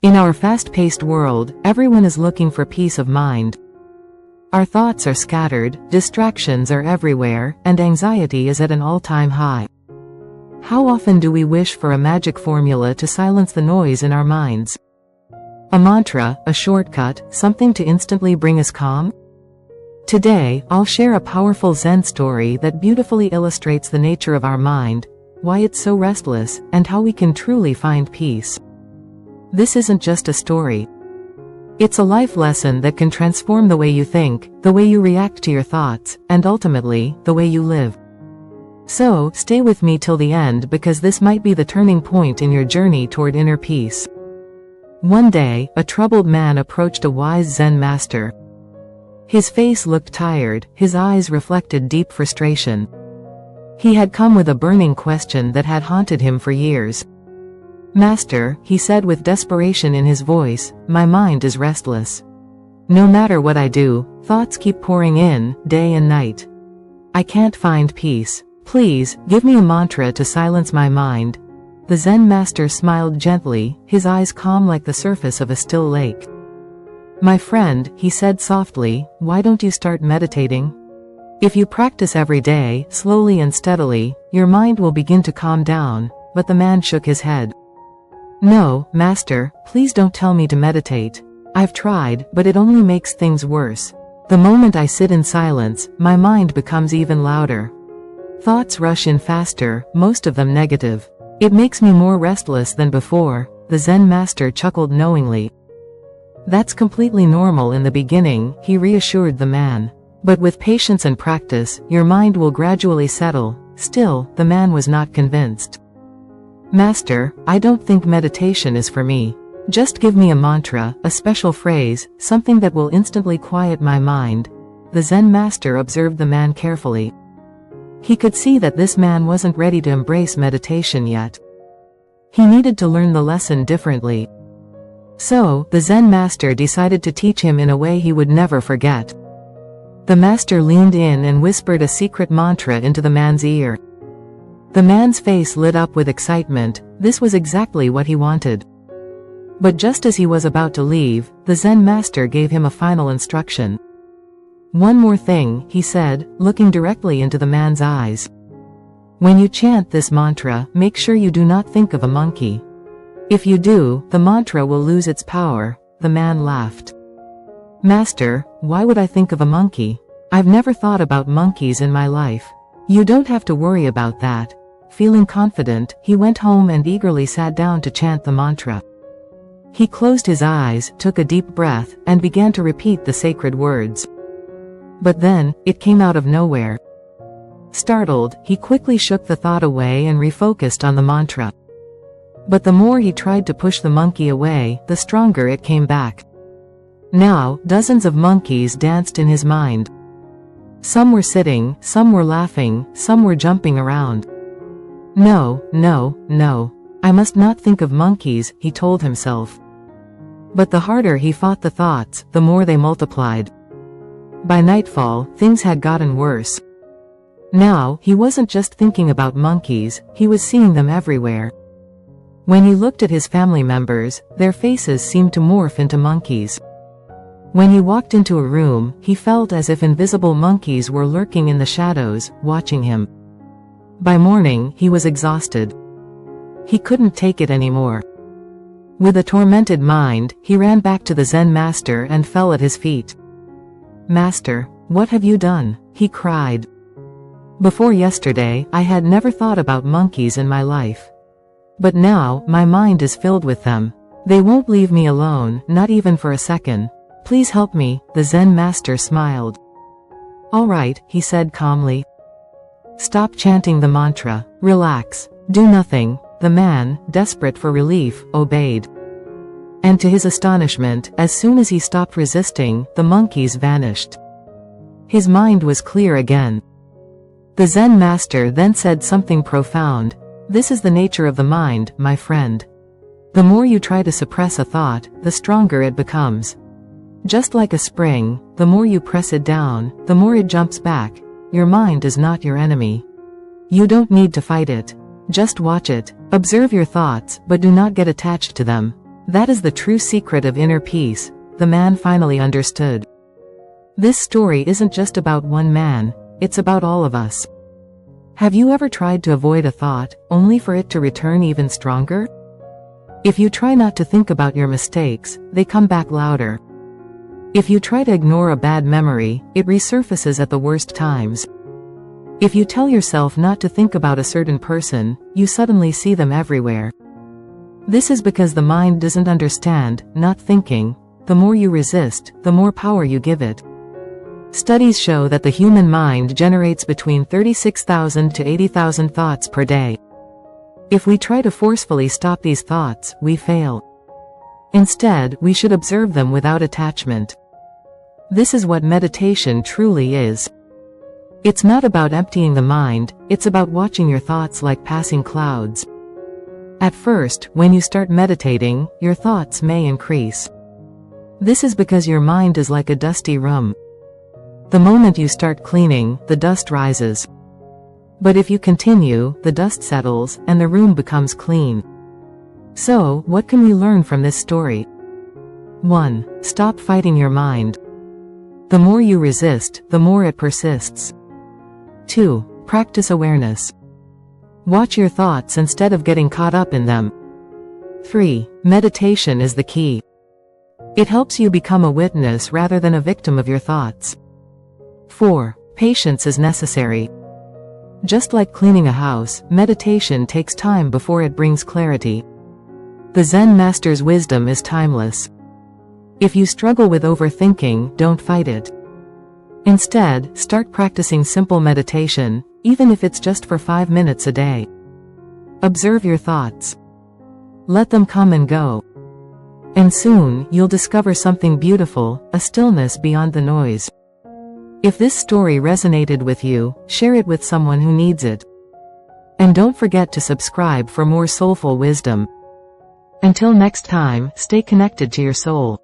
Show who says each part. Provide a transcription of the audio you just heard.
Speaker 1: In our fast-paced world, everyone is looking for peace of mind. Our thoughts are scattered, distractions are everywhere, and anxiety is at an all-time high. How often do we wish for a magic formula to silence the noise in our minds? A mantra, a shortcut, something to instantly bring us calm? Today, I'll share a powerful Zen story that beautifully illustrates the nature of our mind, why it's so restless, and how we can truly find peace. This isn't just a story. It's a life lesson that can transform the way you think, the way you react to your thoughts, and ultimately, the way you live. So, stay with me till the end because this might be the turning point in your journey toward inner peace. One day, a troubled man approached a wise Zen master. His face looked tired, his eyes reflected deep frustration. He had come with a burning question that had haunted him for years. "Master," he said with desperation in his voice, "my mind is restless. No matter what I do, thoughts keep pouring in, day and night. I can't find peace. Please, give me a mantra to silence my mind." The Zen master smiled gently, his eyes calm like the surface of a still lake. "My friend," he said softly, "why don't you start meditating? If you practice every day, slowly and steadily, your mind will begin to calm down." But the man shook his head. "No, master, please don't tell me to meditate. I've tried, but it only makes things worse. The moment I sit in silence, my mind becomes even louder. Thoughts rush in faster, most of them negative. It makes me more restless than before." The Zen master chuckled knowingly. "That's completely normal in the beginning," he reassured the man. "But with patience and practice, your mind will gradually settle." Still, the man was not convinced. "Master, I don't think meditation is for me. Just give me a mantra, a special phrase, something that will instantly quiet my mind." The Zen master observed the man carefully. He could see that this man wasn't ready to embrace meditation yet. He needed to learn the lesson differently. So, the Zen master decided to teach him in a way he would never forget. The master leaned in and whispered a secret mantra into the man's ear. The man's face lit up with excitement. This was exactly what he wanted. But just as he was about to leave, the Zen master gave him a final instruction. "One more thing," he said, looking directly into the man's eyes. "When you chant this mantra, make sure you do not think of a monkey. If you do, the mantra will lose its power." The man laughed. "Master, why would I think of a monkey? I've never thought about monkeys in my life." "You don't have to worry about that." Feeling confident, he went home and eagerly sat down to chant the mantra. He closed his eyes, took a deep breath, and began to repeat the sacred words. But then, it came out of nowhere. Startled, he quickly shook the thought away and refocused on the mantra. But the more he tried to push the monkey away, the stronger it came back. Now, dozens of monkeys danced in his mind. Some were sitting, some were laughing, some were jumping around. "No, no, no. I must not think of monkeys," he told himself. But the harder he fought the thoughts, the more they multiplied. By nightfall, things had gotten worse. Now, he wasn't just thinking about monkeys, he was seeing them everywhere. When he looked at his family members, their faces seemed to morph into monkeys. When he walked into a room, he felt as if invisible monkeys were lurking in the shadows, watching him. By morning, he was exhausted. He couldn't take it anymore. With a tormented mind, he ran back to the Zen master and fell at his feet. "Master, what have you done?" he cried. "Before yesterday, I had never thought about monkeys in my life. But now, my mind is filled with them. They won't leave me alone, not even for a second. Please help me." The Zen master smiled. "All right," he said calmly. "Stop chanting the mantra. Relax. Do nothing." The man, desperate for relief, obeyed. And to his astonishment, as soon as he stopped resisting, the monkeys vanished. His mind was clear again. The Zen master then said something profound. "This is the nature of the mind, my friend. The more you try to suppress a thought, the stronger it becomes. Just like a spring, the more you press it down, the more it jumps back. Your mind is not your enemy. You don't need to fight it. Just watch it. Observe your thoughts, but do not get attached to them. That is the true secret of inner peace, the man finally understood. This story isn't just about one man, it's about all of us. Have you ever tried to avoid a thought, only for it to return even stronger? If you try not to think about your mistakes, they come back louder. If you try to ignore a bad memory, it resurfaces at the worst times. If you tell yourself not to think about a certain person, you suddenly see them everywhere. This is because the mind doesn't understand, not thinking. The more you resist, the more power you give it. Studies show that the human mind generates between 36,000 to 80,000 thoughts per day. If we try to forcefully stop these thoughts, we fail. Instead, we should observe them without attachment. This is what meditation truly is. It's not about emptying the mind, it's about watching your thoughts like passing clouds. At first, when you start meditating, your thoughts may increase. This is because your mind is like a dusty room. The moment you start cleaning, the dust rises. But if you continue, the dust settles, and the room becomes clean. So, what can we learn from this story? 1. Stop fighting your mind. The more you resist, the more it persists. 2. Practice awareness. Watch your thoughts instead of getting caught up in them. 3. Meditation is the key. It helps you become a witness rather than a victim of your thoughts. 4. Patience is necessary. Just like cleaning a house, meditation takes time before it brings clarity. The Zen master's wisdom is timeless. If you struggle with overthinking, don't fight it. Instead, start practicing simple meditation, even if it's just for 5 minutes a day. Observe your thoughts. Let them come and go. And soon, you'll discover something beautiful, a stillness beyond the noise. If this story resonated with you, share it with someone who needs it. And don't forget to subscribe for more soulful wisdom. Until next time, stay connected to your soul.